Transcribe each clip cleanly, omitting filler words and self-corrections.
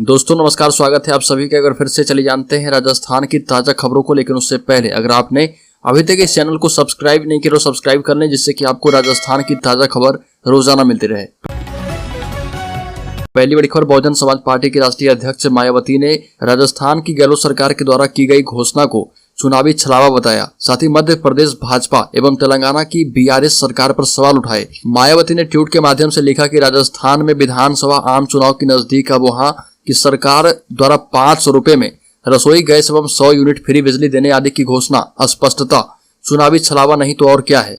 दोस्तों नमस्कार, स्वागत है आप सभी का। अगर फिर से चले जानते हैं राजस्थान की ताजा खबरों को, लेकिन उससे पहले अगर आपने अभी तक इस चैनल को सब्सक्राइब नहीं किया तो सब्सक्राइब कर लें, जिससे कि आपको राजस्थान की ताजा खबर रोजाना मिलती रहे। पहली बड़ी खबर, बहुजन समाज पार्टी की राष्ट्रीय अध्यक्ष मायावती ने राजस्थान की गहलोत सरकार के द्वारा की गई घोषणा को चुनावी छलावा बताया। साथ ही मध्य प्रदेश भाजपा एवं तेलंगाना की बीआरएस सरकार पर सवाल उठाए। मायावती ने ट्वीट के माध्यम से लिखा कि राजस्थान में विधानसभा आम चुनाव की नजदीक अब वहां की सरकार द्वारा 500 रुपए में रसोई गैस एवं 100 यूनिट फ्री बिजली देने आदि की घोषणा अस्पष्टता चुनावी छलावा नहीं तो और क्या है।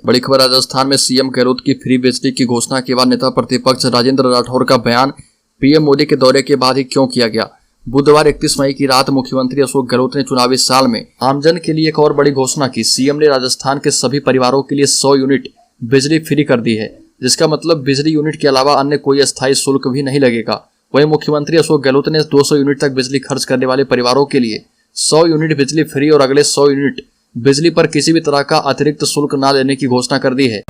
बड़ी खबर, राजस्थान में सीएम गहलोत की फ्री बिजली की घोषणा के बाद नेता प्रतिपक्ष राजेंद्र राठौर का बयान पीएम मोदी के दौरे के बाद ही क्यों किया गया। बुधवार 31 मई की रात मुख्यमंत्री अशोक गहलोत ने चुनावी साल में आमजन के लिए एक और बड़ी घोषणा की। सीएम ने राजस्थान के सभी परिवारों के लिए 100 यूनिट बिजली फ्री कर दी है, जिसका मतलब बिजली यूनिट के अलावा अन्य कोई अस्थायी शुल्क भी नहीं लगेगा। वहीं मुख्यमंत्री अशोक गहलोत ने 200 यूनिट तक बिजली खर्च करने वाले परिवारों के लिए 100 यूनिट बिजली फ्री और अगले 100 यूनिट बिजली पर किसी भी तरह का अतिरिक्त शुल्क न लेने की घोषणा कर दी है।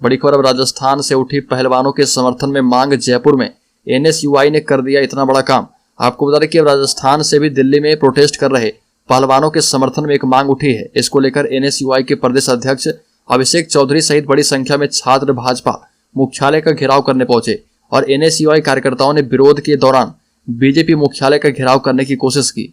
बड़ी खबर, अब राजस्थान से उठी पहलवानों के समर्थन में मांग। जयपुर में एनएसयूआई ने कर दिया इतना बड़ा काम। आपको बता दें कि अब राजस्थान से भी दिल्ली में प्रोटेस्ट कर रहे पहलवानों के समर्थन में एक मांग उठी है। इसको लेकर एनएसयूआई के प्रदेश अध्यक्ष अभिषेक चौधरी सहित बड़ी संख्या में छात्र भाजपा मुख्यालय का घेराव करने पहुंचे और एनएसयूआई कार्यकर्ताओं ने विरोध के दौरान बीजेपी मुख्यालय का घेराव करने की कोशिश की।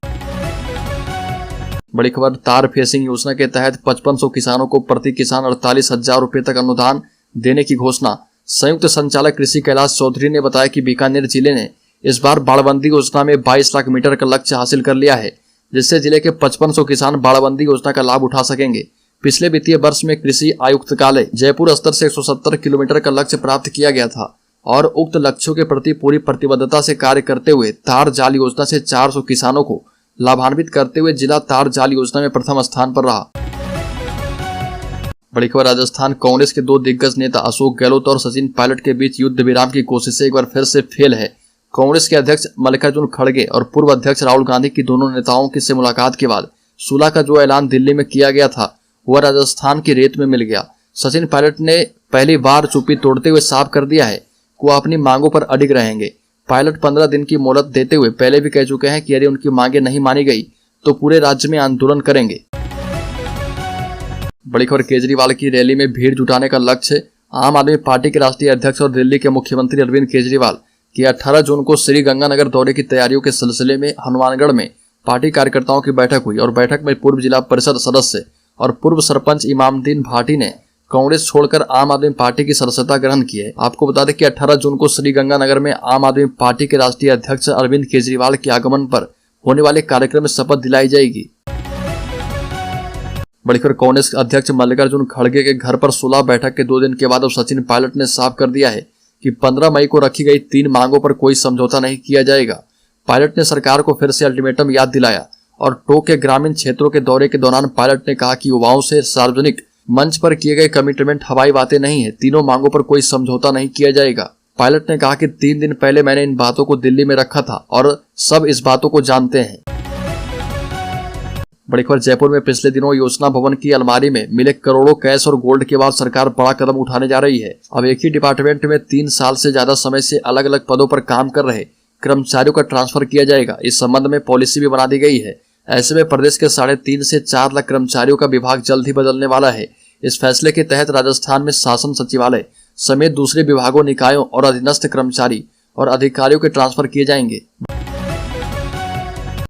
बड़ी खबर, तार फेसिंग योजना के तहत 5500 किसानों को प्रति किसान 48,000 रुपए तक अनुदान देने की घोषणा। संयुक्त संचालक कृषि कैलाश चौधरी ने बताया कि बीकानेर जिले ने इस बार बाड़बंदी योजना में 22 लाख मीटर का लक्ष्य हासिल कर लिया है, जिससे जिले के 5500 किसान बाड़बंदी योजना का लाभ उठा सकेंगे। पिछले वित्तीय वर्ष में कृषि आयुक्तालय जयपुर स्तर से 170 किलोमीटर का लक्ष्य प्राप्त किया गया था और उक्त लक्ष्यों के प्रति पूरी प्रतिबद्धता से कार्य करते हुए तार जाल योजना से 400 किसानों को लाभान्वित करते हुए जिला तार जाल योजना में प्रथम स्थान पर रहा। बड़ी खबर, राजस्थान कांग्रेस के दो दिग्गज नेता अशोक गहलोत और सचिन पायलट के बीच युद्ध विराम की कोशिशें एक बार फिर से फेल है। कांग्रेस के अध्यक्ष मल्लिकार्जुन खड़गे और पूर्व अध्यक्ष राहुल गांधी की दोनों नेताओं की से मुलाकात के बाद सुलह का जो ऐलान दिल्ली में किया गया था वह राजस्थान की रेत में मिल गया। सचिन पायलट ने पहली बार चुप्पी तोड़ते हुए साफ कर दिया है कि वह अपनी मांगों पर अडिग रहेंगे। पायलट 15 दिन की मोहलत देते हुए पहले भी कह चुके हैं कि यदि उनकी मांगे नहीं मानी गई तो पूरे राज्य में आंदोलन करेंगे। बड़ी खबर, केजरीवाल की रैली में भीड़ जुटाने का लक्ष्य। आम आदमी पार्टी के राष्ट्रीय अध्यक्ष और दिल्ली के मुख्यमंत्री अरविंद केजरीवाल की 18 जून को श्रीगंगानगर दौरे की तैयारियों के सिलसिले में हनुमानगढ़ में पार्टी कार्यकर्ताओं की बैठक हुई और बैठक में पूर्व जिला परिषद सदस्य और पूर्व सरपंच इमामुद्दीन भाटी ने कांग्रेस छोड़कर आम आदमी पार्टी की सदस्यता ग्रहण की है। आपको बता दें कि 18 जून को श्रीगंगानगर में आम आदमी पार्टी के राष्ट्रीय अध्यक्ष अरविंद केजरीवाल के आगमन पर होने वाले कार्यक्रम में शपथ दिलाई जाएगी। बड़ी खबर, कांग्रेस अध्यक्ष मल्लिकार्जुन खड़गे के घर पर सुलह बैठक के 2 दिन के बाद अब सचिन पायलट ने साफ कर दिया है कि 15 मई को रखी गई 3 मांगों पर कोई समझौता नहीं किया जाएगा। पायलट ने सरकार को फिर से अल्टीमेटम याद दिलाया और टोंक के ग्रामीण क्षेत्रों के दौरे के दौरान पायलट ने कहा कि युवाओं से सार्वजनिक मंच पर किए गए कमिटमेंट हवाई बातें नहीं है, तीनों मांगों पर कोई समझौता नहीं किया जाएगा। पायलट ने कहा कि 3 दिन पहले मैंने इन बातों को दिल्ली में रखा था और सब इस बातों को जानते हैं। बड़ी खबर, जयपुर में पिछले दिनों योजना भवन की अलमारी में मिले करोड़ों कैश और गोल्ड के बाद सरकार बड़ा कदम उठाने जा रही है। अब एक ही डिपार्टमेंट में 3 साल से ज्यादा समय से अलग अलग पदों पर काम कर रहे कर्मचारियों का ट्रांसफर किया जाएगा। इस संबंध में पॉलिसी भी बना दी गई है। ऐसे में प्रदेश के 3.5 से 4 लाख कर्मचारियों का विभाग जल्द ही बदलने वाला है। इस फैसले के तहत राजस्थान में शासन सचिवालय समेत दूसरे विभागों, निकायों और अधीनस्थ कर्मचारी और अधिकारियों के ट्रांसफर किए जाएंगे।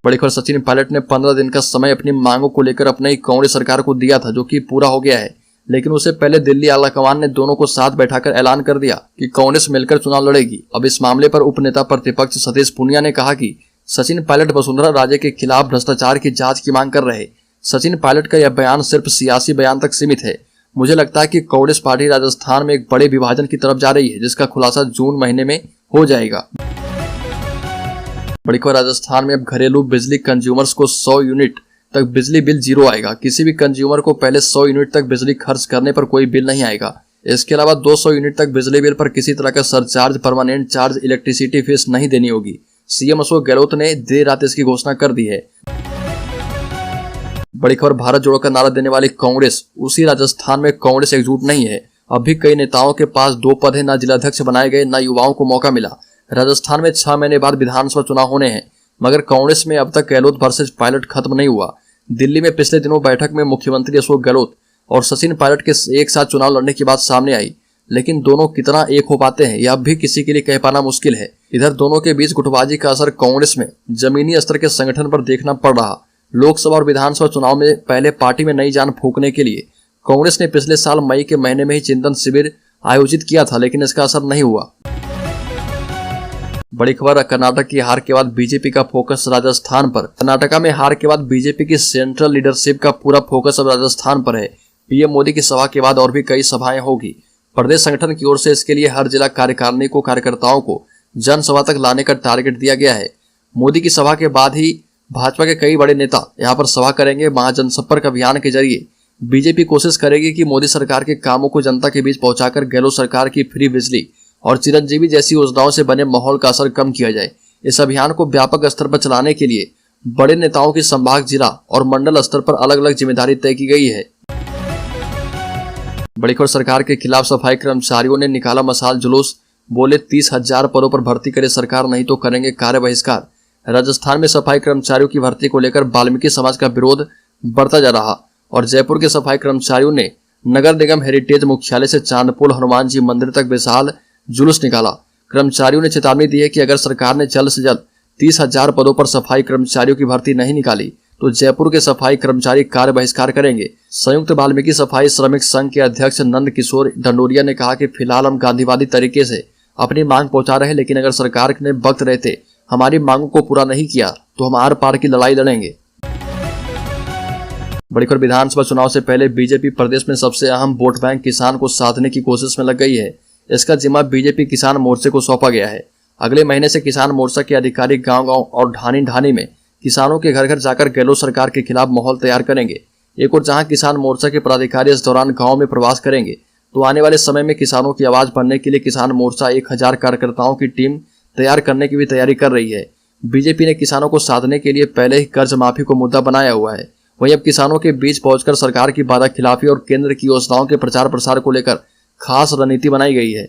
बड़ी खबर, सचिन पायलट ने 15 दिन का समय अपनी मांगों को लेकर अपने ही कांग्रेस सरकार को दिया था, जो कि पूरा हो गया है। लेकिन उससे पहले दिल्ली आलाकमान ने दोनों को साथ बैठाकर ऐलान कर दिया कि कांग्रेस मिलकर चुनाव लड़ेगी। अब इस मामले पर उपनेता प्रतिपक्ष सतीश पूनिया ने कहा कि सचिन पायलट वसुंधरा राजे के खिलाफ भ्रष्टाचार की जांच की मांग कर रहे। सचिन पायलट का यह बयान सिर्फ सियासी बयान तक सीमित है। मुझे लगता है कि कांग्रेस पार्टी राजस्थान में एक बड़े विभाजन की तरफ जा रही है, जिसका खुलासा जून महीने में हो जाएगा। बड़ी खबर, राजस्थान में अब घरेलू बिजली कंज्यूमर्स को 100 यूनिट तक बिजली बिल जीरो आएगा। किसी भी कंज्यूमर को पहले 100 यूनिट तक बिजली खर्च करने पर कोई बिल नहीं आएगा। इसके अलावा 200 यूनिट तक बिजली बिल पर किसी तरह का surcharge, permanent charge, electricity fees नहीं देनी होगी। सीएम अशोक गहलोत ने देर रात इसकी घोषणा कर दी है। बड़ी खबर, भारत जोड़ो का नारा देने वाली कांग्रेस उसी राजस्थान में कांग्रेस एकजुट नहीं है। अब भी कई नेताओं के पास 2 पद है, न जिलाध्यक्ष बनाए गए, न युवाओं को मौका मिला। राजस्थान में 6 महीने बाद विधानसभा चुनाव होने हैं, मगर कांग्रेस में अब तक गहलोत वर्सेज पायलट खत्म नहीं हुआ। दिल्ली में पिछले दिनों बैठक में मुख्यमंत्री अशोक गहलोत और सचिन पायलट के एक साथ चुनाव लड़ने की बात सामने आई, लेकिन दोनों कितना एक हो पाते हैं यह अब भी किसी के लिए कह पाना मुश्किल है। इधर दोनों के बीच गुटबाजी का असर कांग्रेस में जमीनी स्तर के संगठन पर देखना पड़ रहा। लोकसभा और विधानसभा चुनाव में पहले पार्टी में नई जान फूंकने के लिए कांग्रेस ने पिछले साल मई के महीने में ही चिंतन शिविर आयोजित किया था, लेकिन इसका असर नहीं हुआ। बड़ी खबर, कर्नाटक की हार के बाद बीजेपी का फोकस राजस्थान पर। कर्नाटका में हार के बाद बीजेपी की सेंट्रल लीडरशिप का पूरा फोकस अब राजस्थान पर है। पीएम मोदी की सभा के बाद और भी कई सभाएं होगी। प्रदेश संगठन की ओर से इसके लिए हर जिला कार्यकारिणी को कार्यकर्ताओं को जनसभा तक लाने का टारगेट दिया गया है। मोदी की सभा के बाद ही भाजपा के कई बड़े नेता यहां पर सभा करेंगे। महाजनसंपर्क अभियान के जरिए बीजेपी कोशिश करेगी कि मोदी सरकार के कामों को जनता के बीच पहुंचाकर गहलोत सरकार की फ्री बिजली और चिरंजीवी जैसी योजनाओं से बने माहौल का असर कम किया जाए। इस अभियान को व्यापक स्तर पर चलाने के लिए बड़े नेताओं की संभाग, जिला और मंडल स्तर पर अलग अलग जिम्मेदारी तय की गई है। बड़ी खबर, सरकार के खिलाफ सफाई कर्मचारियों ने निकाला मशाल जुलूस। बोले 30,000 पदों पर भर्ती करे सरकार, नहीं तो करेंगे कार्य बहिष्कार। राजस्थान में सफाई कर्मचारियों की भर्ती को लेकर वाल्मीकि समाज का विरोध बढ़ता जा रहा और जयपुर के सफाई कर्मचारियों ने नगर निगम हेरिटेज मुख्यालय से चांदपोल हनुमान जी मंदिर तक विशाल जुलूस निकाला। कर्मचारियों ने चेतावनी दी है कि अगर सरकार ने जल्द से जल्द 30,000 पदों पर सफाई कर्मचारियों की भर्ती नहीं निकाली तो जयपुर के सफाई कर्मचारी कार्य बहिष्कार करेंगे। संयुक्त वाल्मीकि सफाई श्रमिक संघ के अध्यक्ष नंद किशोर डंडोरिया ने कहा कि फिलहाल हम गांधीवादी तरीके से अपनी मांग पहुंचा रहे, लेकिन अगर सरकार ने वक्त रहते हमारी मांगों को पूरा नहीं किया तो हम आर पार की लड़ाई लड़ेंगे। बड़ी खबर, विधानसभा चुनाव से पहले बीजेपी प्रदेश में सबसे अहम वोट बैंक किसान को साधने की कोशिश में लग गई है। इसका जिम्मा बीजेपी किसान मोर्चे को सौंपा गया है। अगले महीने से किसान मोर्चा के अधिकारी गांव-गांव और ढानी में किसानों के घर घर जाकर गहलोत सरकार के खिलाफ माहौल तैयार करेंगे। एक और जहां किसान मोर्चा के पदाधिकारी इस दौरान गांव में प्रवास करेंगे, तो आने वाले समय में किसानों की आवाज बनने के लिए किसान मोर्चा 1000 कार्यकर्ताओं की टीम तैयार करने की भी तैयारी कर रही है। बीजेपी ने किसानों को साधने के लिए पहले ही कर्ज माफी को मुद्दा बनाया हुआ है। वहीं अब किसानों के बीच पहुंचकर सरकार की वादा खिलाफी और केंद्र की योजनाओं के प्रचार प्रसार को लेकर खास रणनीति बनाई गई है।